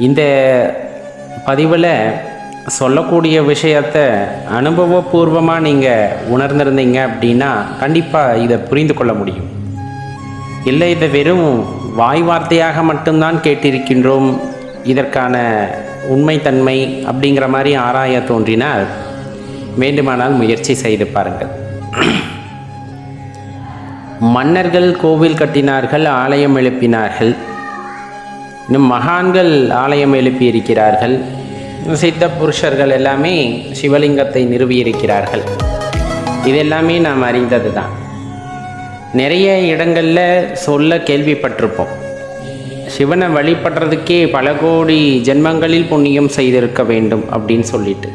இந்த பதிவில் சொல்லக்கூடிய விஷயத்தை அனுபவபூர்வமாக நீங்கள் உணர்ந்திருந்தீங்க அப்படின்னா கண்டிப்பாக இதை புரிந்து கொள்ள முடியும். இல்லை, இதை வெறும் வாய் வார்த்தையாக மட்டும்தான் கேட்டிருக்கின்றோம், இதற்கான உண்மைத்தன்மை அப்படிங்கிற மாதிரி ஆராய தோன்றினால் வேண்டுமானால் முயற்சி செய்து பாருங்கள். மன்னர்கள் கோவில் கட்டினார்கள், ஆலயம் எழுப்பினார்கள். இன்னும் மகான்கள் ஆலயம் எழுப்பியிருக்கிறார்கள். சித்த புருஷர்கள் எல்லாமே சிவலிங்கத்தை நிறுவியிருக்கிறார்கள். இதெல்லாமே நாம் அறிந்தது தான். நிறைய இடங்களில் சொல்ல கேள்விப்பட்டிருப்போம், சிவனை வழிபடுறதுக்கே பல கோடி ஜென்மங்களில் புண்ணியம் செய்திருக்க வேண்டும் அப்படின்னு சொல்லிட்டு.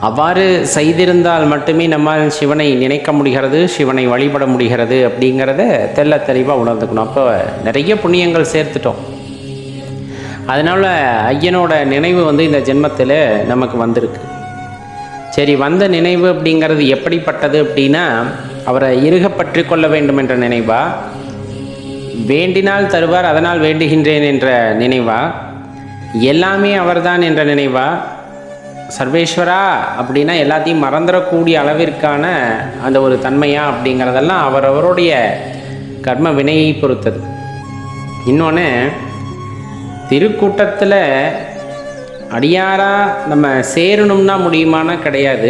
அவ்வாறு செய்திருந்தால் மட்டுமே நம்மால் சிவனை நினைக்க முடிகிறது, சிவனை வழிபட முடிகிறது அப்படிங்கிறத தெள்ள தெளிவாக உணர்ந்துக்கணும். அப்போ நிறைய புண்ணியங்கள் சேர்த்துட்டோம். அதனால் ஐயனோட நினைவு இந்த ஜென்மத்தில் நமக்கு வந்திருக்கு. சரி, வந்த நினைவு அப்படிங்கிறது எப்படிப்பட்டது அப்படின்னா, அவரை இறுக பற்றி கொள்ள வேண்டும் என்ற நினைவா, வேண்டினால் தருவார் அதனால் வேண்டுகின்றேன் என்ற நினைவா, எல்லாமே அவர்தான் என்ற நினைவா, சர்வேஸ்வரா அப்படின்னா எல்லாத்தையும் மறந்துடக்கூடிய அளவிற்கான அந்த ஒரு தன்மையா அப்படிங்கிறதெல்லாம் அவரவருடைய கர்ம வினையை பொறுத்தது. இன்னொன்று, திருக்கூட்டத்தில் அடியாராக நம்ம சேரணும்னா முடியுமானா கிடையாது.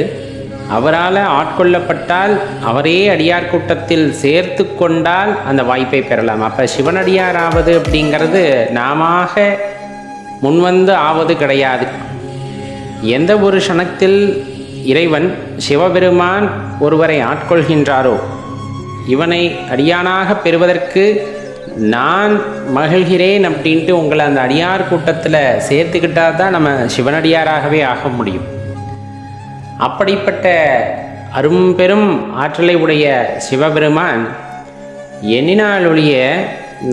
அவரால் ஆட்கொள்ளப்பட்டால் அவரே அடியார் கூட்டத்தில் சேர்த்து கொண்டால் அந்த வாய்ப்பை பெறலாம். அப்போ சிவனடியாராவது அப்படிங்கிறது நாம முன்வந்து ஆவது கிடையாது. எந்த ஒரு க்ஷணத்தில் இறைவன் சிவபெருமான் ஒருவரை ஆட்கொள்கின்றாரோ, இவனை அடியானாக பெறுவதற்கு நான் மகிழ்கிறேன் அப்படின்ட்டு உங்களை அந்த அடியார் கூட்டத்தில் சேர்த்துக்கிட்டால் தான் நம்ம சிவனடியாராகவே ஆக முடியும். அப்படிப்பட்ட அரும்பெரும் ஆற்றலை உடைய சிவபெருமான் எண்ணினால் ஒழிய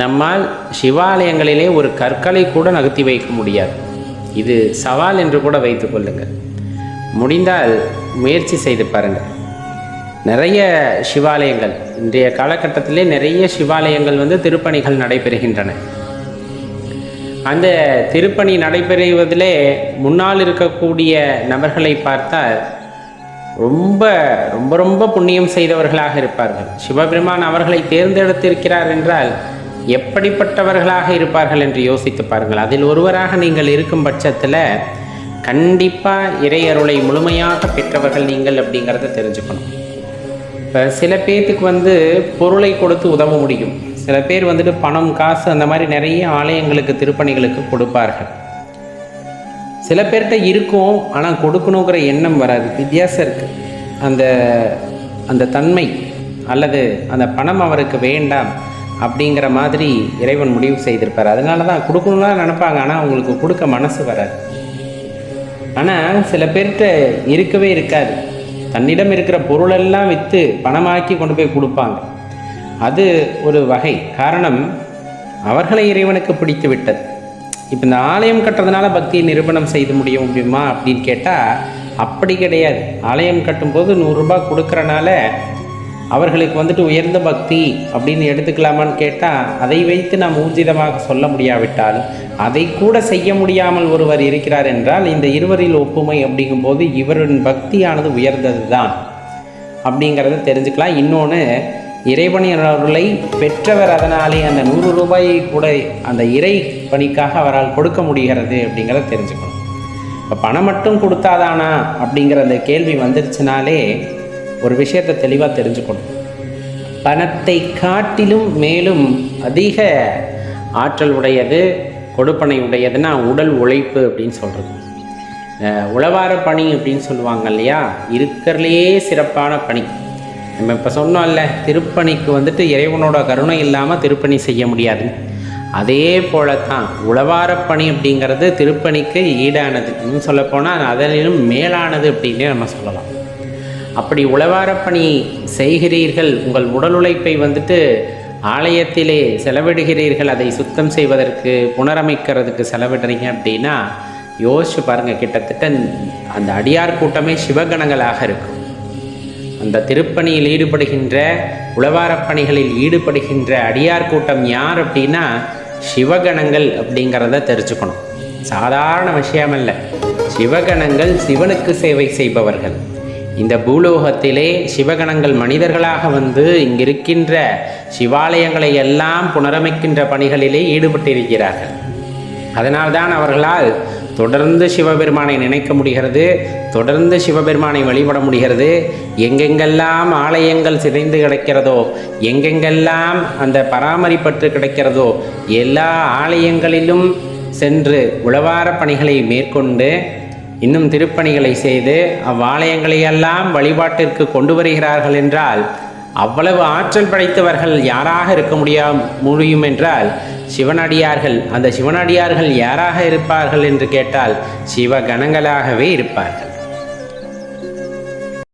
நம்மால் சிவாலயங்களிலே ஒரு கற்களை கூட நகர்த்தி வைக்க முடியாது. இது சவால் என்று கூட வைத்து கொள்ளுங்கள். முடிந்தால் முயற்சி செய்து பாருங்கள். நிறைய சிவாலயங்கள் இன்றைய காலகட்டத்திலே நிறைய சிவாலயங்கள் திருப்பணிகள் நடைபெறுகின்றன. அந்த திருப்பணி நடைபெறுவதிலே முன்னால் இருக்கக்கூடிய நபர்களை பார்த்தால் ரொம்ப ரொம்ப ரொம்ப புண்ணியம் செய்தவர்களாக இருப்பார்கள். சிவபெருமான் அவர்களை தேர்ந்தெடுத்திருக்கிறார் என்றால் எப்படிப்பட்டவர்களாக இருப்பார்கள் என்று யோசித்து பாருங்கள். அதில் ஒருவராக நீங்கள் இருக்கும் பட்சத்தில் கண்டிப்பாக இறையருளை முழுமையாக பெற்றவர்கள் நீங்கள் அப்படிங்கிறத தெரிஞ்சுக்கணும். இப்போ சில பேர்த்துக்கு பொருளை கொடுத்து உதவ முடியும். சில பேர் பணம், காசு அந்த மாதிரி நிறைய ஆலயங்களுக்கு திருப்பணிகளுக்கு கொடுப்பார்கள். சில பேர்கிட்ட இருக்கும், ஆனால் கொடுக்கணுங்கிற எண்ணம் வராது. வித்தியாசம் இருக்குது. அந்த தன்மை அல்லது அந்த பணம் அவருக்கு வேண்டாம் அப்படிங்கிற மாதிரி இறைவன் முடிவு செய்திருப்பார். அதனால தான் கொடுக்கணும்னா நினைப்பாங்க, ஆனால் அவங்களுக்கு கொடுக்க மனசு வராது. ஆனால் சில பேர்கிட்ட இருக்கவே இருக்காது. தன்னிடம் இருக்கிற பொருளெல்லாம் விற்று பணமாக்கி கொண்டு போய் கொடுப்பாங்க. அது ஒரு வகை. காரணம், அவர்களை இறைவனுக்கு பிடித்து விட்டது. இப்போ இந்த ஆலயம் கட்டுறதுனால பக்தியை நிரூபணம் செய்து முடியுமா அப்படின்னு கேட்டால் அப்படி கிடையாது. ஆலயம் கட்டும்போது 100 ரூபாய் கொடுக்குறனால அவர்களுக்கு உயர்ந்த பக்தி அப்படின்னு எடுத்துக்கலாமான்னு கேட்டால் அதை வைத்து நாம் ஊர்ஜிதமாக சொல்ல முடியாவிட்டால், அதை கூட செய்ய முடியாமல் ஒருவர் இருக்கிறார் என்றால் இந்த இருவரில் ஒப்புமை அப்படிங்கும்போது இவரின் பக்தியானது உயர்ந்தது தான் அப்படிங்கிறத தெரிஞ்சுக்கலாம். இன்னொன்று, இறைவனின் அருளை பெற்றவர், அதனாலே அந்த 100 ரூபாயை கூட அந்த இறை பணிக்காக அவரால் கொடுக்க முடிகிறது அப்படிங்கிறத தெரிஞ்சுக்கணும். இப்போ பணம் மட்டும் கொடுத்தாதானா அப்படிங்கிற அந்த கேள்வி வந்துருச்சுனாலே ஒரு விஷயத்தை தெளிவாக தெரிஞ்சுக்கணும். பணத்தை காட்டிலும் மேலும் அதிக ஆற்றல் உடையது, கொடுப்பனை உடையதுன்னா உடல் உழைப்பு அப்படின்னு சொல்கிறது. உழவார பணி அப்படின்னு சொல்லுவாங்க இல்லையா, இருக்கிறதுலையே சிறப்பான பணி. நம்ம இப்போ சொன்னோம்ல, திருப்பணிக்கு இறைவனோட கருணை இல்லாமல் திருப்பணி செய்ய முடியாது. அதே போல தான் உழவாரப்பணி அப்படிங்கிறது திருப்பணிக்கு ஈடானது. இன்னும் சொல்லப்போனால் அதிலும் மேலானது அப்படின்னே நம்ம சொல்லலாம். அப்படி உழவாரப்பணி செய்கிறீர்கள், உங்கள் உடல் உழைப்பை ஆலயத்திலே செலவிடுகிறீர்கள், அதை சுத்தம் செய்வதற்கு புனரமைக்கிறதுக்கு செலவிடுறீங்க அப்படின்னா யோசிச்சு பாருங்கள். கிட்டத்தட்ட அந்த அடியார் கூட்டமே சிவகணங்களாக இருக்கும். அந்த திருப்பணியில் ஈடுபடுகின்ற, உழவாரப்பணிகளில் ஈடுபடுகின்ற அடியார் கூட்டம் யார் அப்படின்னா சிவகணங்கள் அப்படிங்கிறத தெரிஞ்சுக்கணும். சாதாரண விஷயமல்ல. சிவகணங்கள் சிவனுக்கு சேவை செய்பவர்கள். இந்த பூலோகத்திலே சிவகணங்கள் மனிதர்களாக வந்து இங்கிருக்கின்ற சிவாலயங்களை எல்லாம் புனரமைக்கின்ற பணிகளிலே ஈடுபட்டிருக்கிறார்கள். அதனால்தான் அவர்களால் தொடர்ந்து சிவபெருமானை நினைக்க முடிகிறது, தொடர்ந்து சிவபெருமானை வழிபட முடிகிறது. எங்கெங்கெல்லாம் ஆலயங்கள் சிதைந்து கிடக்கிறதோ, எங்கெங்கெல்லாம் அந்த பராமரிப்பற்று கிடக்கிறதோ, எல்லா ஆலயங்களிலும் சென்று உழவார பணிகளை மேற்கொண்டு இன்னும் திருப்பணிகளை செய்து அவ்வாலயங்களையெல்லாம் வழிபாட்டிற்கு கொண்டு வருகிறார்கள் என்றால் அவ்வளவு ஆற்றல் படைத்தவர்கள் யாராக இருக்க முடியும் என்றால் சிவனடியார்கள். அந்த சிவனடியார்கள் யாராக இருப்பார்கள் என்று கேட்டால் சிவகணங்களாகவே இருப்பார்கள்.